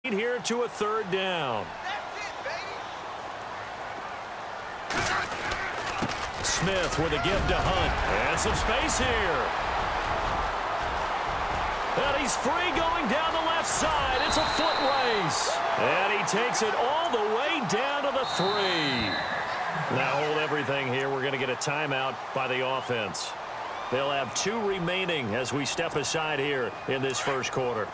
Here to a third down. Smith with a give to Hunt. And some space here. And he's free going down the left side. It's a foot race. And he takes it all the way down to the 3. Now hold everything here. We're going to get a timeout by the offense. They'll have 2 remaining as we step aside here in this first quarter.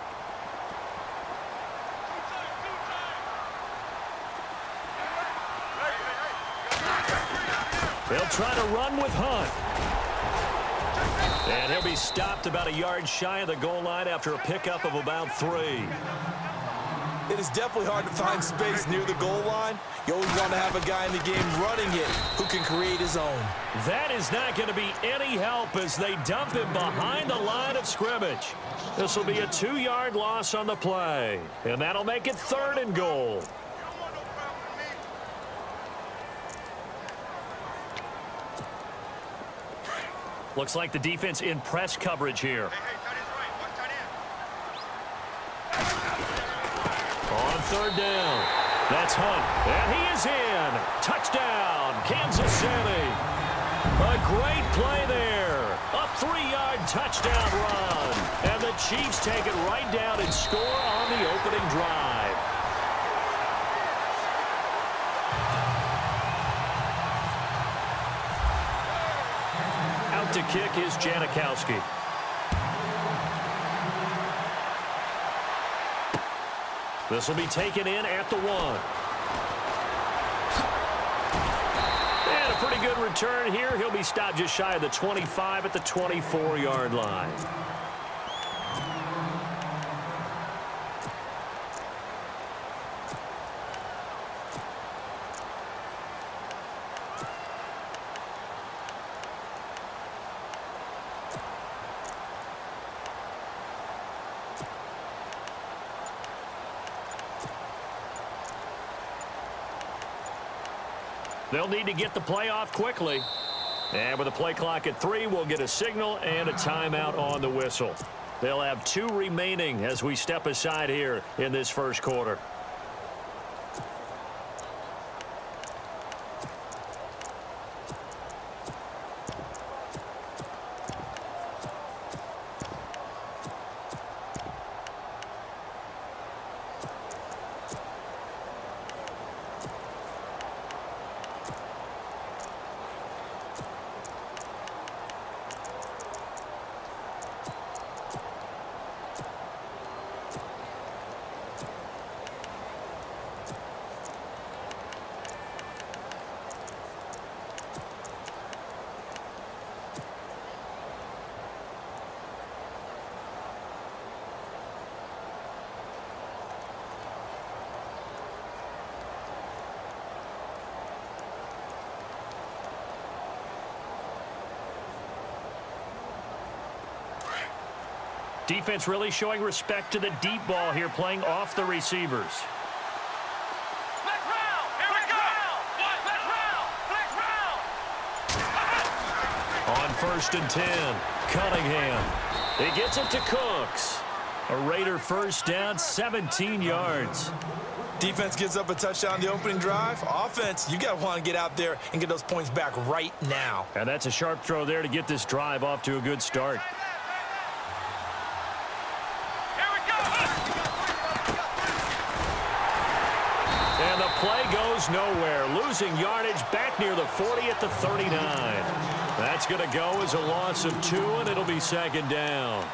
They'll try to run with Hunt. And he'll be stopped about a yard shy of the goal line after a pickup of about 3. It is definitely hard to find space near the goal line. You always want to have a guy in the game running it who can create his own. That is not going to be any help as they dump him behind the line of scrimmage. This will be a 2-yard loss on the play. And that'll make it 3rd and goal. Looks like the defense in press coverage here. On 3rd down. That's Hunt. And he is in. Touchdown, Kansas City. A great play there. A 3-yard touchdown run. And the Chiefs take it right down and score on the opening drive. To kick is Janikowski. This will be taken in at the 1. And a pretty good return here. He'll be stopped just shy of the 25 at the 24-yard line. They'll need to get the play off quickly. And with a play clock at 3, we'll get a signal and a timeout on the whistle. They'll have 2 remaining as we step aside here in this first quarter. Defense really showing respect to the deep ball here, playing off the receivers. On 1st and 10, Cunningham. He gets it to Cooks. A Raider first down, 17 yards. Defense gives up a touchdown on the opening drive. Offense, you got to want to get out there and get those points back right now. And that's a sharp throw there to get this drive off to a good start. And the play goes nowhere. Losing yardage back near the 40 at the 39. That's going to go as a loss of 2, and it'll be 2nd down.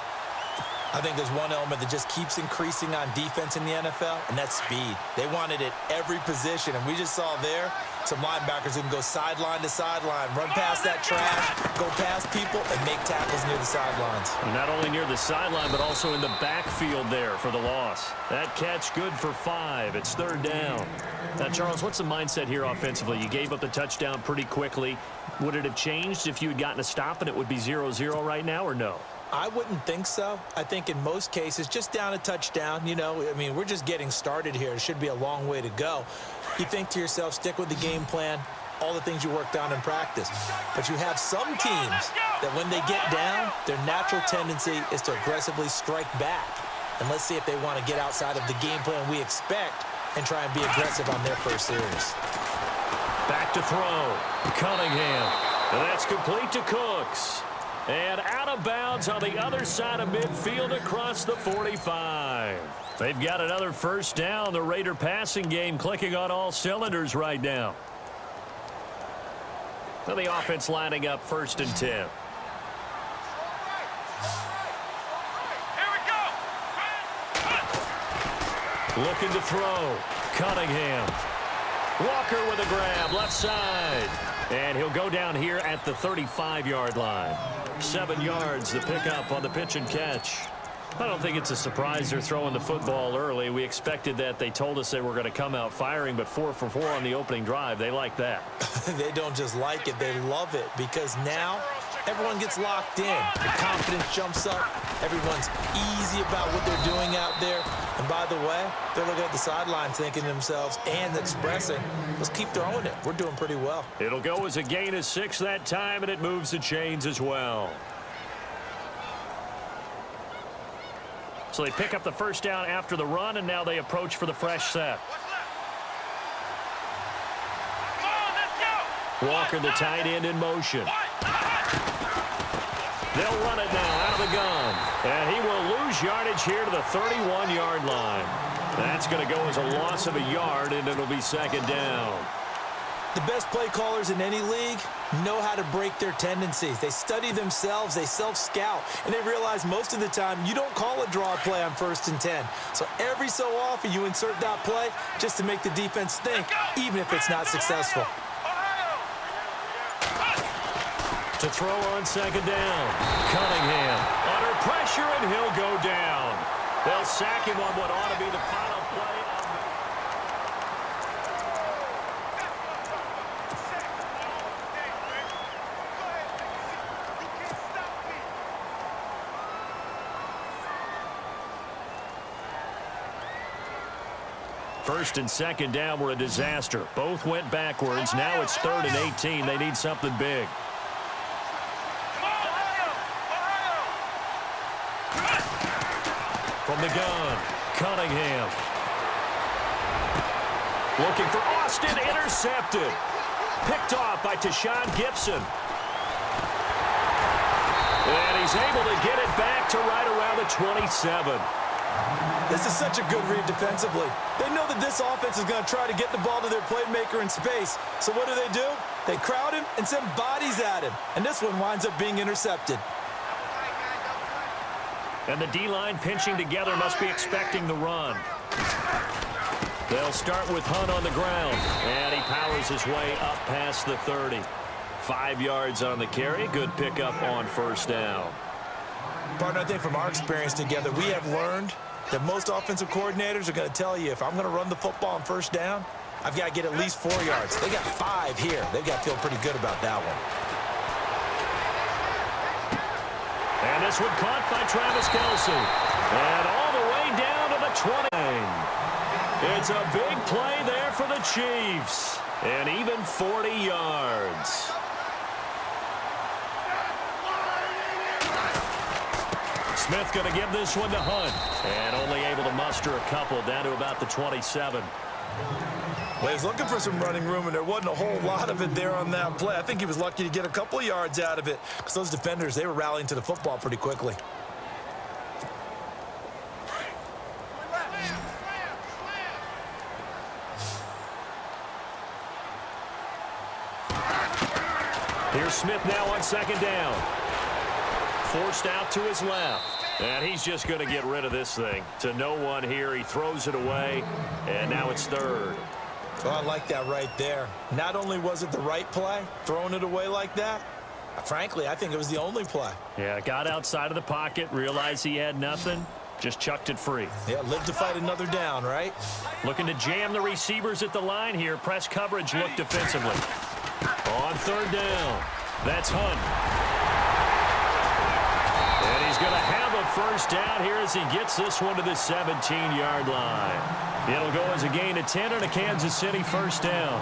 I think there's one element that just keeps increasing on defense in the NFL, and that's speed. They want it at every position, and we just saw there some linebackers who can go sideline to sideline, run past that trash, go past people, and make tackles near the sidelines. Not only near the sideline, but also in the backfield there for the loss. That catch good for 5. It's 3rd down. Now, Charles, what's the mindset here offensively? You gave up the touchdown pretty quickly. Would it have changed if you had gotten a stop and it would be 0-0 right now, or no? I wouldn't think so. I think in most cases, just down a touchdown, you know, I mean, we're just getting started here. It should be a long way to go. You think to yourself, stick with the game plan, all the things you worked on in practice. But you have some teams that when they get down, their natural tendency is to aggressively strike back. And let's see if they want to get outside of the game plan we expect and try and be aggressive on their first series. Back to throw. Cunningham. And that's complete to Cooks. And out of bounds on the other side of midfield across the 45. They've got another first down. The Raider passing game clicking on all cylinders right now. So the offense lining up 1st and 10. Looking to throw. Cunningham. Walker with a grab, left side. And he'll go down here at the 35-yard line. 7 yards, the pickup on the pitch and catch. I don't think it's a surprise they're throwing the football early. We expected that. They told us they were going to come out firing, but 4 for 4 on the opening drive. They like that. They don't just like it, they love it, because now everyone gets locked in. The confidence jumps up. Everyone's easy about what they're doing out there. And by the way, they're looking at the sideline thinking to themselves and expressing, let's keep throwing it. We're doing pretty well. It'll go as a gain of 6 that time, and it moves the chains as well. So they pick up the first down after the run, and now they approach for the fresh set. Walker, the tight end, in motion. They'll run it now out of the gun. And he will lose yardage here to the 31-yard line. That's going to go as a loss of a yard, and it'll be 2nd down. The best play callers in any league know how to break their tendencies. They study themselves, they self-scout, and they realize most of the time you don't call a draw play on 1st and 10. So every so often you insert that play just to make the defense think, even if it's not successful. To throw on 2nd down. Cunningham under pressure, and he'll go down. They'll sack him on what ought to be the final play. First and 2nd down were a disaster. Both went backwards. Now it's 3rd and 18. They need something big. From the gun, Cunningham. Looking for Austin, intercepted. Picked off by Tashawn Gibson. And he's able to get it back to right around the 27. This is such a good read defensively. They know that this offense is going to try to get the ball to their playmaker in space. So what do? They crowd him and send bodies at him. And this one winds up being intercepted. And the D-line pinching together must be expecting the run. They'll start with Hunt on the ground. And he powers his way up past the 30. 5 yards on the carry. Good pickup on 1st down. Partner, I think from our experience together, we have learned that most offensive coordinators are going to tell you, if I'm going to run the football on 1st down, I've got to get at least 4 yards. They got 5 here. They've got to feel pretty good about that one. And this one caught by Travis Kelce. And all the way down to the 20. It's a big play there for the Chiefs. And even 40 yards. Smith going to give this one to Hunt. And only able to muster a couple down to about the 27. Well, he was looking for some running room, and there wasn't a whole lot of it there on that play. I think he was lucky to get a couple of yards out of it, because those defenders, they were rallying to the football pretty quickly. Here's Smith now on 2nd down. Forced out to his left. And he's just going to get rid of this thing. To no one here. He throws it away. And now it's 3rd. Well, I like that right there. Not only was it the right play, throwing it away like that, frankly, I think it was the only play. Yeah, got outside of the pocket, realized he had nothing, just chucked it free. Yeah, live to fight another down, right? Looking to jam the receivers at the line here. Press coverage look defensively. On 3rd down, that's Hunt. And he's going to have a first down here as he gets this one to the 17-yard line. It'll go as a gain of 10 and a Kansas City first down.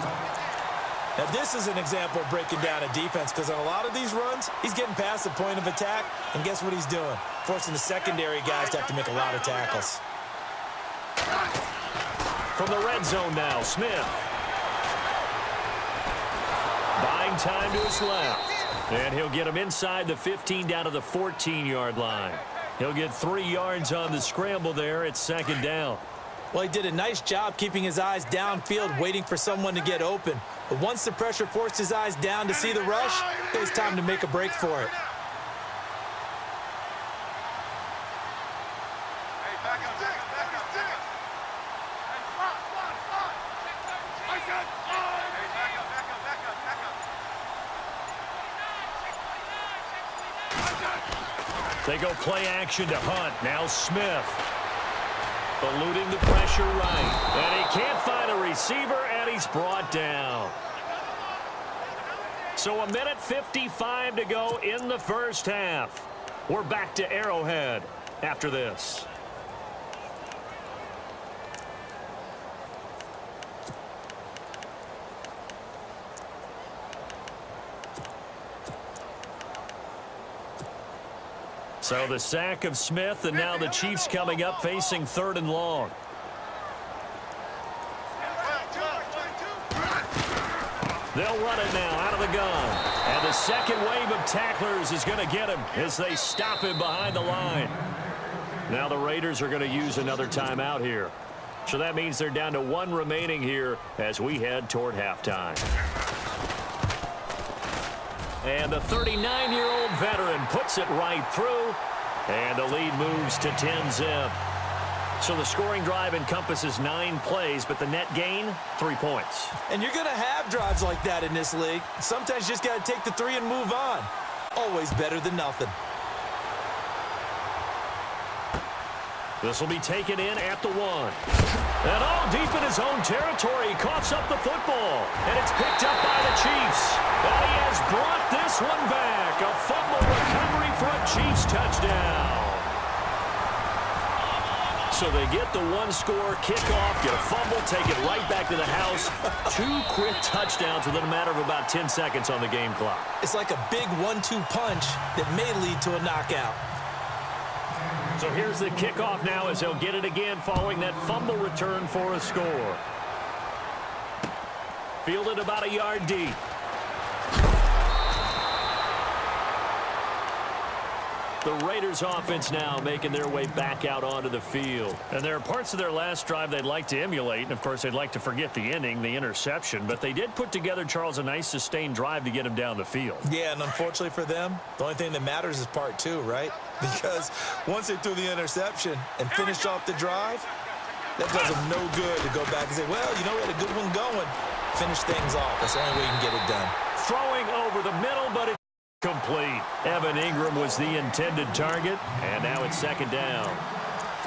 Now, this is an example of breaking down a defense because on a lot of these runs, he's getting past the point of attack, and guess what he's doing? Forcing the secondary guys to have to make a lot of tackles. From the red zone now, Smith. Buying time to his left. And he'll get him inside the 15 down to the 14-yard line. He'll get 3 yards on the scramble there at second down. Well, he did a nice job keeping his eyes downfield, waiting for someone to get open. But once the pressure forced his eyes down to see the rush, it was time to make a break for it. They go play action to Hunt. Now Smith. Eluding the pressure right. And he can't find a receiver, and he's brought down. So 1:55 to go in the first half. We're back to Arrowhead after this. So the sack of Smith, and now the Chiefs coming up facing 3rd and long. They'll run it now out of the gun. And the second wave of tacklers is going to get him as they stop him behind the line. Now the Raiders are going to use another timeout here. So that means they're down to 1 remaining here as we head toward halftime. And the 39-year-old veteran puts it right through. And the lead moves to 10-zip. So the scoring drive encompasses 9 plays, but the net gain, 3 points. And you're going to have drives like that in this league. Sometimes you just got to take the 3 and move on. Always better than nothing. This will be taken in at the 1. And all deep in his own territory, he coughs up the football. And it's picked up by the Chiefs. And he has brought this one back. A fumble recovery for a Chiefs touchdown. So they get the 1-score kickoff, get a fumble, take it right back to the house. 2 quick touchdowns within a matter of about 10 seconds on the game clock. It's like a big 1-2 punch that may lead to a knockout. So here's the kickoff now as he'll get it again following that fumble return for a score. Fielded about a yard deep. The Raiders offense now making their way back out onto the field. And there are parts of their last drive they'd like to emulate. And, of course, they'd like to forget the ending, the interception. But they did put together, Charles, a nice sustained drive to get him down the field. Yeah, and unfortunately for them, the only thing that matters is part 2, right? Because once they threw the interception and finished off the drive, that does them no good to go back and say, well, you know, we had a good one going. Finish things off. That's the only way you can get it done. Throwing over the middle, but it's complete. Evan Ingram was the intended target, and now it's second down.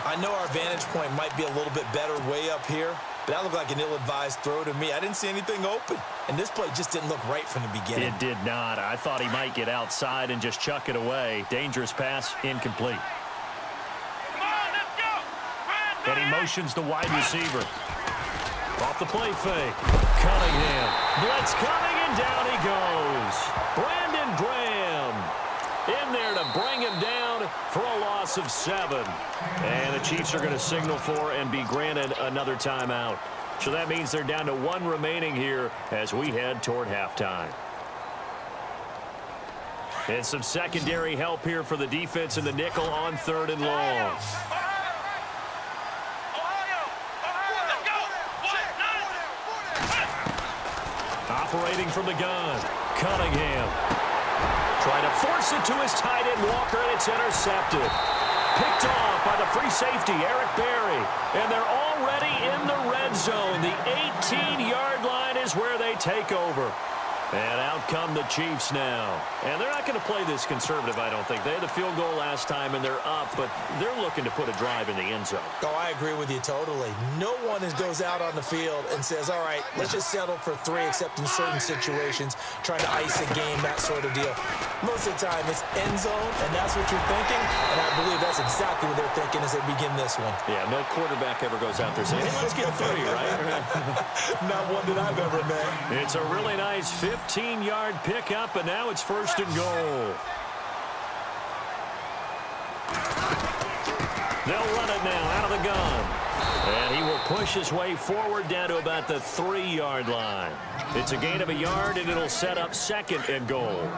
I know our vantage point might be a little bit better way up here, but that looked like an ill-advised throw to me. I didn't see anything open, and this play just didn't look right from the beginning. It did not. I thought he might get outside and just chuck it away. Dangerous pass, incomplete. Come on, let's go. And he motions the wide receiver. Off the play fake. Cunningham. Blitz coming, and down he goes. Brandon Graham in there to bring him down for a loss of 7. And the Chiefs are going to signal for and be granted another timeout. So that means they're down to 1 remaining here as we head toward halftime. And some secondary help here for the defense in the nickel on 3rd and long. Operating from the gun, Cunningham. Trying to force it to his tight end, Walker, and it's intercepted. Picked off by the free safety, Eric Berry. And they're already in the red zone. The 18-yard line is where they take over. And out come the Chiefs now. And they're not going to play this conservative, I don't think. They had the field goal last time, and they're up, but they're looking to put a drive in the end zone. Oh, I agree with you totally. No one goes out on the field and says, all right, let's just settle for 3, except in certain situations, trying to ice a game, that sort of deal. Most of the time, it's end zone, and that's what you're thinking, and I believe that's exactly what they're thinking as they begin this one. Yeah, no quarterback ever goes out there saying, hey, let's get 3, right? Not one that I've ever met. It's a really nice 15-yard pickup, and now it's 1st and goal. They'll run it now out of the gun. And he will push his way forward down to about the 3-yard line. It's a gain of a yard, and it'll set up 2nd and goal.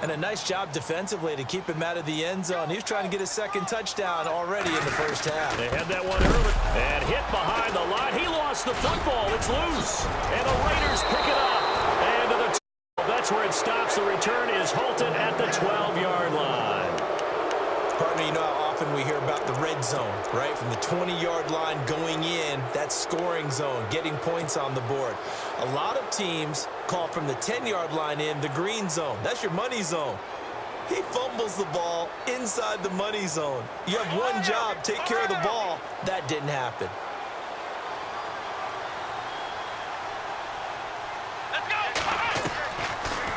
And a nice job defensively to keep him out of the end zone. He was trying to get his 2nd touchdown already in the first half. They had that one early. And hit behind the line. He lost the football. It's loose. And the Raiders pick it up. And to the 12. That's where it stops. The return is halted at the 12-yard line. Partner, you know how often we hear about the red zone, right? From the 20-yard line going in, that scoring zone, getting points on the board. A lot of teams call from the 10-yard line in the green zone. That's your money zone. He fumbles the ball inside the money zone. You have one job, take care of the ball. That didn't happen.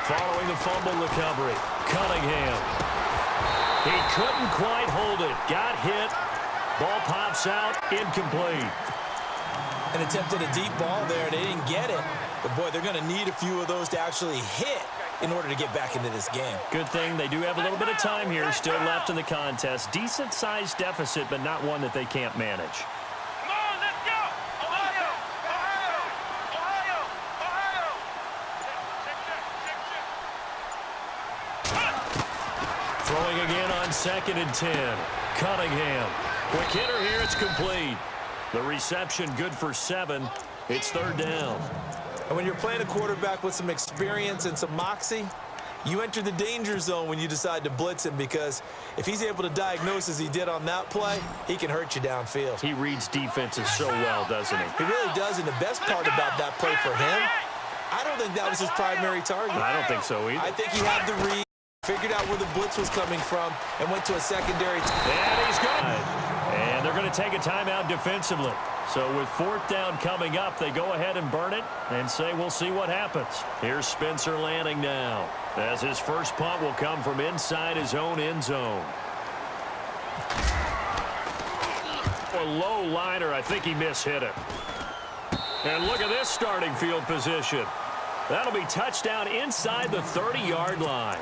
Following the fumble recovery, Cunningham. He couldn't quite hold it. Got hit. Ball pops out. Incomplete. And attempted a deep ball there. They didn't get it. But, boy, they're going to need a few of those to actually hit in order to get back into this game. Good thing they do have a little bit of time here still left in the contest. Decent-sized deficit, but not one that they can't manage. Come on, let's go! Ohio! Ohio! Ohio! Ohio! Throwing again on 2nd and 10. Cunningham. Quick hitter here. It's complete. The reception good for 7. It's 3rd down. And when you're playing a quarterback with some experience and some moxie, you enter the danger zone when you decide to blitz him, because if he's able to diagnose as he did on that play, he can hurt you downfield. He reads defenses so well, doesn't he? He really does, and the best part about that play for him, I don't think that was his primary target. I don't think so either. I think he had the read, figured out where the blitz was coming from, and went to a secondary. And he's good. And they're going to take a timeout defensively. So with 4th down coming up, they go ahead and burn it and say we'll see what happens. Here's Spencer Lanning now, as his first punt will come from inside his own end zone. A low liner. I think he mishit it. And look at this starting field position. That'll be touchdown inside the 30-yard line.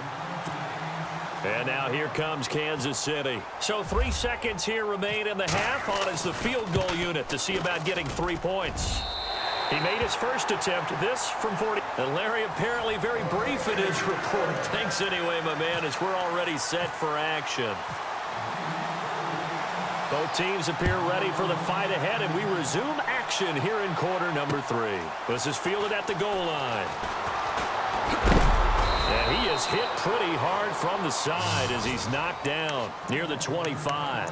And now here comes Kansas City. So 3 seconds here remain in the half. On is the field goal unit to see about getting 3 points. He made his first attempt, this from 40. And Larry apparently very brief in his report. Thanks anyway, my man, as we're already set for action. Both teams appear ready for the fight ahead, and we resume action here in quarter number 3. This is fielded at the goal line. And he is hit pretty hard from the side as he's knocked down near the 25.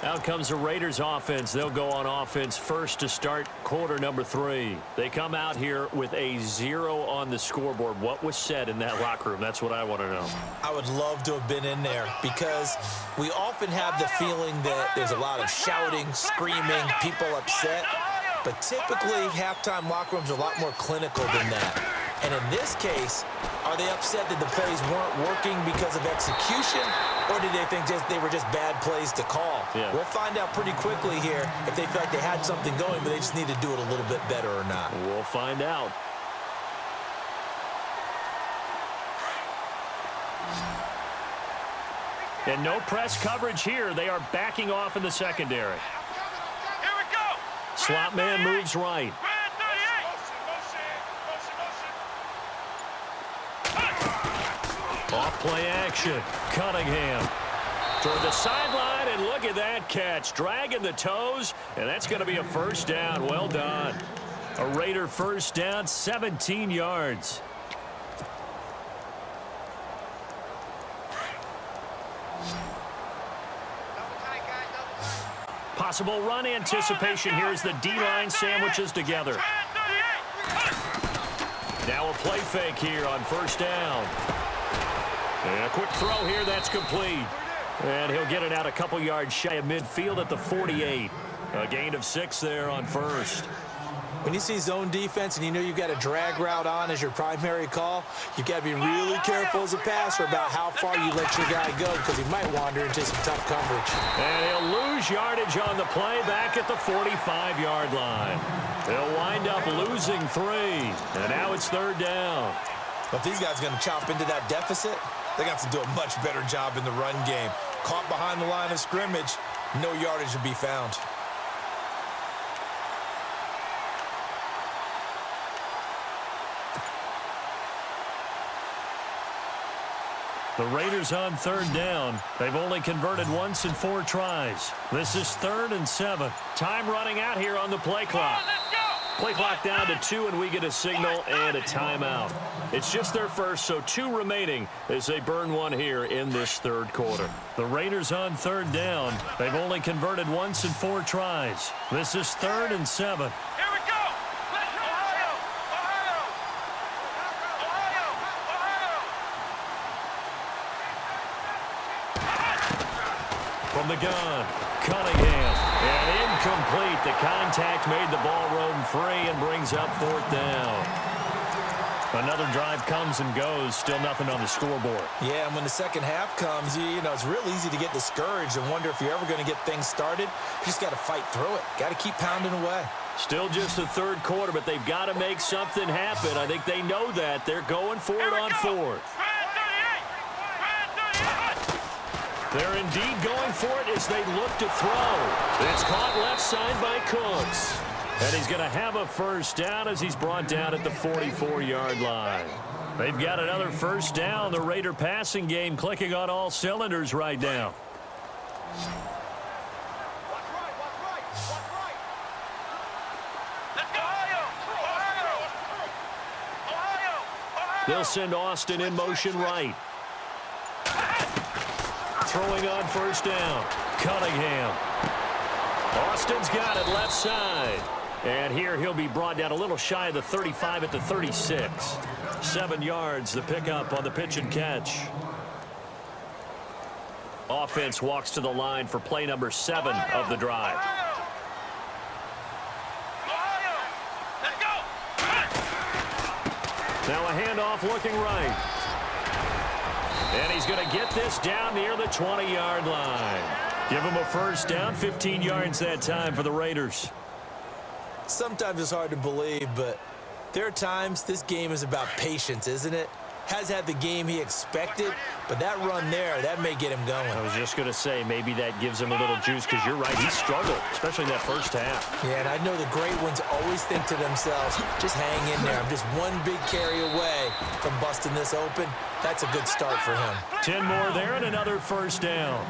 Out comes the Raiders offense. They'll go on offense first to start quarter number 3. They come out here with a 0 on the scoreboard. What was said in that locker room? That's what I want to know. I would love to have been in there, because we often have the feeling that there's a lot of shouting, screaming, people upset. But typically, halftime locker rooms are a lot more clinical than that. And in this case, are they upset that the plays weren't working because of execution, or did they think they were just bad plays to call? Yeah. We'll find out pretty quickly here if they feel like they had something going, but they just need to do it a little bit better or not. We'll find out. And no press coverage here. They are backing off in the secondary. Here we go! Slot man moves right. Off play action. Cunningham toward the sideline, and look at that catch. Dragging the toes, and that's going to be a first down. Well done. A Raider first down, 17 yards. Possible run anticipation here as the D-line sandwiches together. Now a play fake here on first down. And a quick throw here, that's complete. And he'll get it out a couple yards shy of midfield at the 48. A gain of 6 there on first. When you see zone defense and you know you've got a drag route on as your primary call, you've got to be really careful as a passer about how far you let your guy go because he might wander into some tough coverage. And he'll lose yardage on the play back at the 45-yard line. They'll wind up losing 3. And now it's third down. But these guys are going to chop into that deficit. They're going to have to do a much better job in the run game. Caught behind the line of scrimmage, no yardage to be found. The Raiders on third down. They've only converted once in 4 tries. This is 3rd and 7. Time running out here on the play clock. Play clock down to 2, and we get a signal and a timeout. It's just their first, so 2 remaining as they burn one here in this third quarter. The Raiders on third down. They've only converted once in 4 tries. This is 3rd and 7. Here we go. Ohio, Ohio, Ohio, Ohio. From the gun, Cunningham. And incomplete. The contact made the ball roam free and brings up 4th down. Another drive comes and goes. Still nothing on the scoreboard. Yeah, and when the second half comes, you know, it's real easy to get discouraged and wonder if you're ever going to get things started. You just got to fight through it. Got to keep pounding away. Still just the third quarter, but they've got to make something happen. I think they know that. They're going for it on 4th. They're indeed going for it as they look to throw. It's caught left side by Cooks. And he's going to have a first down as he's brought down at the 44-yard line. They've got another first down. The Raider passing game clicking on all cylinders right now. They'll send Austin in motion right. Throwing on first down. Cunningham. Austin's got it left side. And here he'll be brought down a little shy of the 35 at the 36. 7 yards, the pickup on the pitch and catch. Offense walks to the line for play number 7 of the drive. Now a handoff looking right. And he's going to get this down near the 20-yard line. Give him a first down, 15 yards that time for the Raiders. Sometimes it's hard to believe, but there are times this game is about patience, isn't it? Has had the game he expected, but that run there, that may get him going. I was just going to say, maybe that gives him a little juice, because you're right, he struggled, especially that first half. Yeah, and I know the great ones always think to themselves, just hang in there. I'm just one big carry away from busting this open. That's a good start for him. 10 more there and another first down.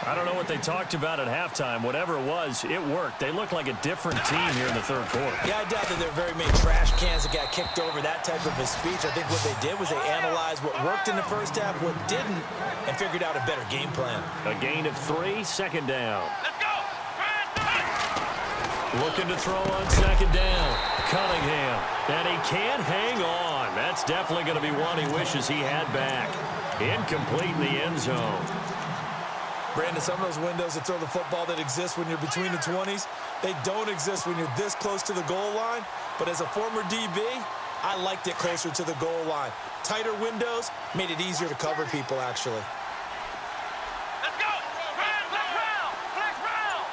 I don't know what they talked about at halftime. Whatever it was, it worked. They look like a different team here in the third quarter. Yeah, I doubt that there are very many trash cans that got kicked over, that type of a speech. I think what they did was they analyzed what worked in the first half, what didn't, and figured out a better game plan. A gain of 3, second down. Let's go. Looking to throw on second down. Cunningham. And he can't hang on. That's definitely going to be one he wishes he had back. Incomplete in the end zone. Brandon, some of those windows to throw the football that exist when you're between the 20s, they don't exist when you're this close to the goal line. But as a former DB, I liked it closer to the goal line. Tighter windows made it easier to cover people, actually. Let's go. Flex round.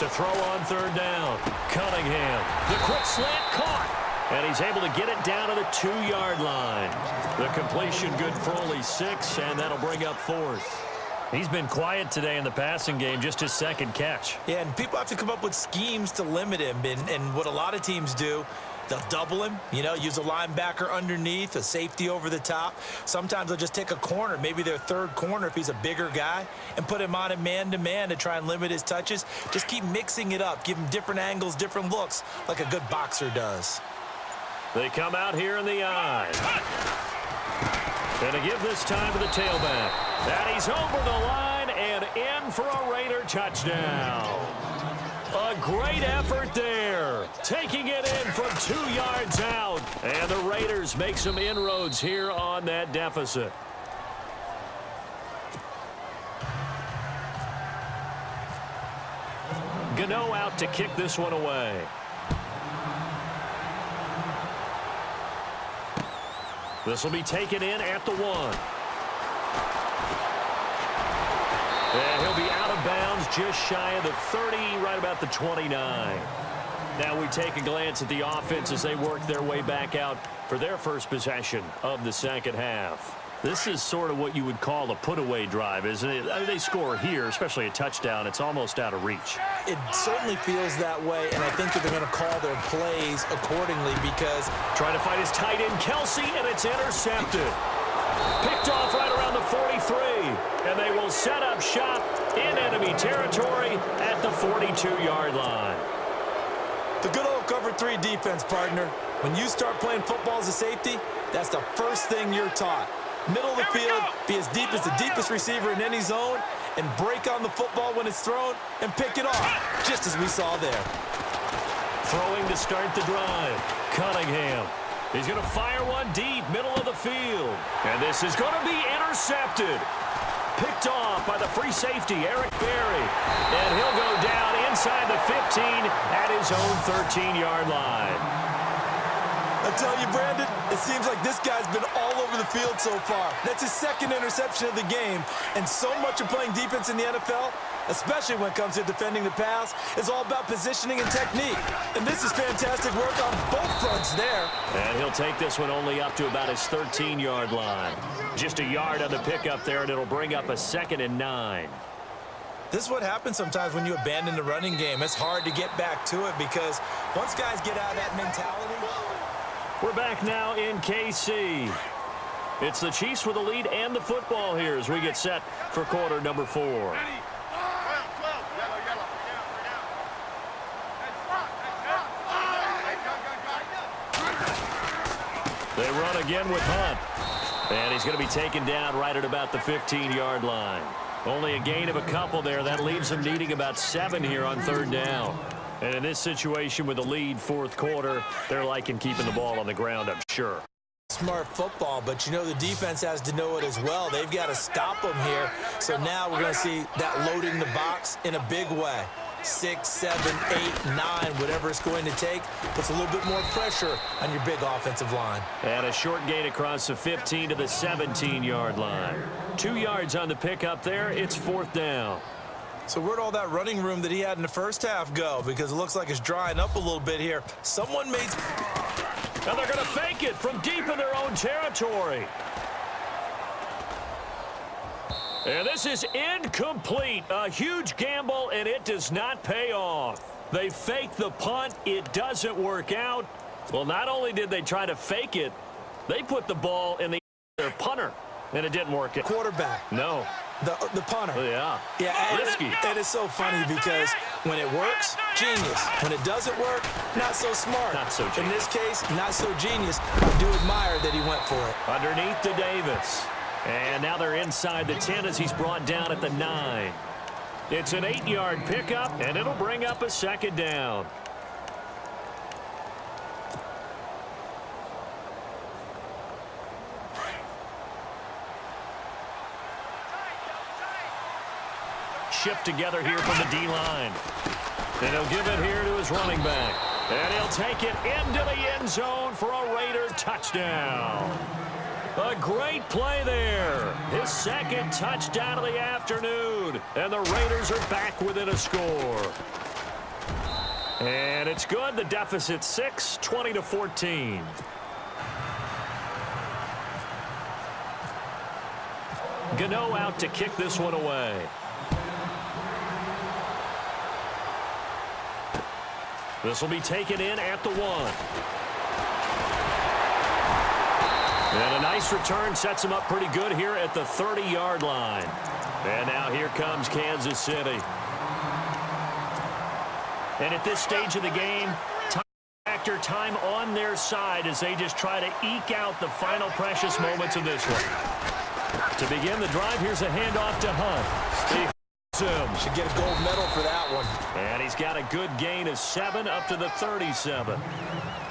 To throw on third down. Cunningham. The quick slant caught. And he's able to get it down to the 2-yard line. The completion good for only 6, and that'll bring up 4th. He's been quiet today in the passing game, just his second catch. Yeah, and people have to come up with schemes to limit him. And what a lot of teams do, they'll double him, you know, use a linebacker underneath, a safety over the top. Sometimes they'll just take a corner, maybe their third corner if he's a bigger guy, and put him on a man-to-man to try and limit his touches. Just keep mixing it up, give him different angles, different looks, like a good boxer does. They come out here in the eye. And to give this time to the tailback. And he's over the line and in for a Raider touchdown. A great effort there. Taking it in from 2 yards out. And the Raiders make some inroads here on that deficit. Gano out to kick this one away. This will be taken in at the 1. And he'll be out of bounds just shy of the 30, right about the 29. Now we take a glance at the offense as they work their way back out for their first possession of the second half. This is sort of what you would call a put-away drive, isn't it? I mean, they score here, especially a touchdown. It's almost out of reach. It certainly feels that way, and I think that they're going to call their plays accordingly because... Trying to fight his tight end, Kelsey, and it's intercepted. Picked off right around the 43, and they will set up shop in enemy territory at the 42-yard line. The good old cover 3 defense, partner. When you start playing football as a safety, that's the first thing you're taught. Middle of the field, be as deep as the deepest receiver in any zone, and break on the football when it's thrown and pick it off, just as we saw there. Throwing to start the drive. Cunningham. He's going to fire one deep, middle of the field. And this is going to be intercepted. Picked off by the free safety, Eric Berry. And he'll go down inside the 15 at his own 13-yard line. I tell you, Brandon, it seems like this guy's been all over the field so far. That's his second interception of the game. And so much of playing defense in the NFL, especially when it comes to defending the pass, is all about positioning and technique. And this is fantastic work on both fronts there. And he'll take this one only up to about his 13-yard line. Just a yard on the pickup there, and it'll bring up a 2nd and 9. This is what happens sometimes when you abandon the running game. It's hard to get back to it because once guys get out of that mentality... We're back now in KC. It's the Chiefs with the lead and the football here as we get set for quarter number 4. They run again with Hunt. And he's going to be taken down right at about the 15-yard line. Only a gain of a couple there. That leaves him needing about 7 here on 3rd down. And in this situation with the lead, 4th quarter, they're liking keeping the ball on the ground, I'm sure. Smart football, but you know the defense has to know it as well. They've got to stop them here. So now we're going to see that loading the box in a big way. 6, 7, 8, 9, whatever it's going to take, puts a little bit more pressure on your big offensive line. And a short gain across the 15 to the 17-yard line. 2 yards on the pickup there. It's 4th down. So where'd all that running room that he had in the first half go? Because it looks like it's drying up a little bit here. Someone made... And they're going to fake it from deep in their own territory. And this is incomplete. A huge gamble, and it does not pay off. They fake the punt. It doesn't work out. Well, not only did they try to fake it, they put the ball in their punter, and it didn't work out. Quarterback. No. The punter. Yeah. Yeah, risky. And it's so funny because when it works, genius. When it doesn't work, not so smart. Not so genius. In this case, not so genius. I do admire that he went for it. Underneath to Davis. And now they're inside the 10 as he's brought down at the 9. It's an 8-yard pickup, and it'll bring up a 2nd down. Shift together here from the D-line. And he'll give it here to his running back. And he'll take it into the end zone for a Raider touchdown. A great play there. His 2nd touchdown of the afternoon. And the Raiders are back within a score. And it's good. The deficit 6, 20-14. Gano out to kick this one away. This will be taken in at the 1. And a nice return sets him up pretty good here at the 30-yard line. And now here comes Kansas City. And at this stage of the game, time on their side as they just try to eke out the final precious moments of this one. To begin the drive, here's a handoff to Hunt. He him. Should get a gold medal for that one. And he's got a good gain of 7 up to the 37.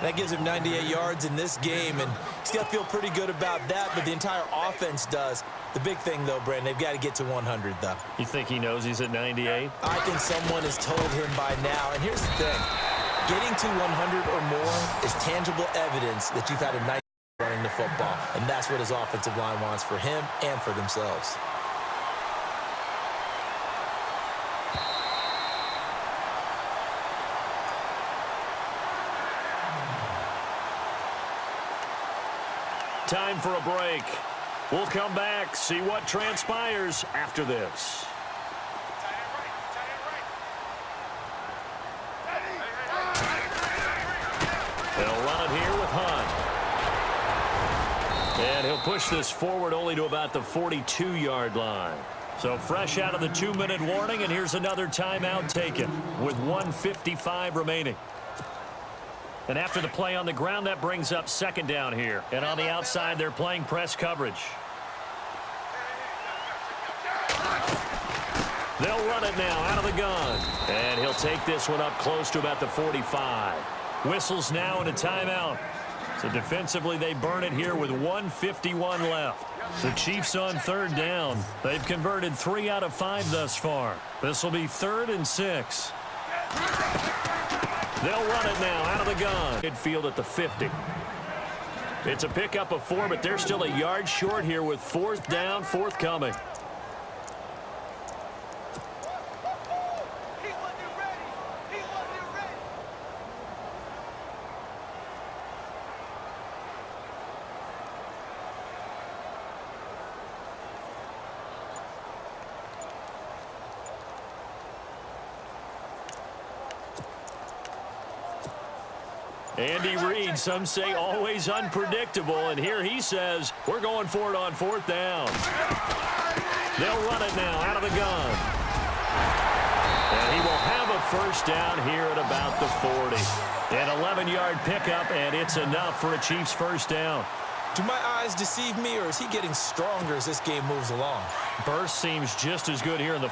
That gives him 98 yards in this game, and he's got to feel pretty good about that, but the entire offense does. The big thing, though, Brandon, they've got to get to 100, though. You think he knows he's at 98? I think someone has told him by now. And here's the thing. Getting to 100 or more is tangible evidence that you've had a nice running the football, and that's what his offensive line wants for him and for themselves. Time for a break. We'll come back, see what transpires after this. They'll run it here with Hunt. And he'll push this forward only to about the 42-yard line. So fresh out of the 2-minute warning, and here's another timeout taken with 1:55 remaining. And after the play on the ground, that brings up second down here. And on the outside, they're playing press coverage. They'll run it now out of the gun. And he'll take this one up close to about the 45. Whistles now and a timeout. So defensively, they burn it here with 1:51 left. The Chiefs on third down. They've converted 3 out of 5 thus far. This will be 3rd and 6. They'll run it now out of the gun. Midfield at the 50. It's a pickup of 4, but they're still a yard short here with 4th down, forthcoming. Andy Reid, some say always unpredictable, and here he says, we're going for it on 4th down. They'll run it now out of the gun. And he will have a 1st down here at about the 40. An 11-yard pickup, and it's enough for a Chiefs 1st down. Do my eyes deceive me, or is he getting stronger as this game moves along? Burst seems just as good here in the